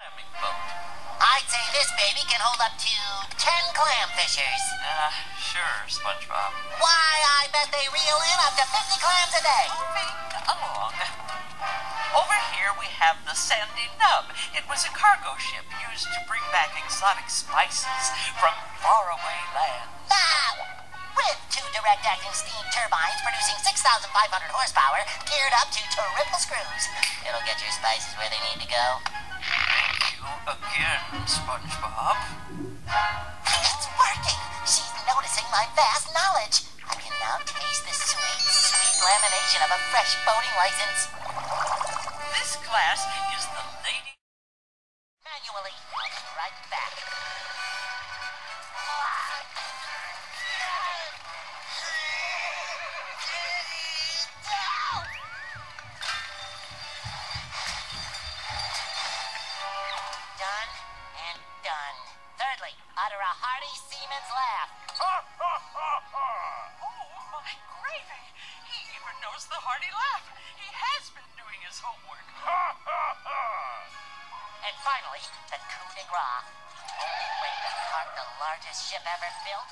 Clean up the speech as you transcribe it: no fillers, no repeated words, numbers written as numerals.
boat. I'd say this baby can hold up to 10 clamfishers. Sure, SpongeBob. Why, I bet they reel in up to 50 clams a day. Moving along. Over here we have the Sandy Nub. It was a cargo ship used to bring back exotic spices from faraway lands. Ah! With 2 direct-acting steam turbines producing 6,500 horsepower, geared up to triple screws. It'll get your spices where they need to go. Thank you again, SpongeBob. It's working! She's noticing my vast knowledge. I can now taste the sweet, sweet lamination of a fresh boating license. This class is the Lady... Manually, I'll be right back. Done and done. Thirdly, utter a hearty seaman's laugh. Oh, my gravy! He even knows the hearty laugh. He has been doing his homework. And finally, the coup de grace. The only way to cart the largest ship ever built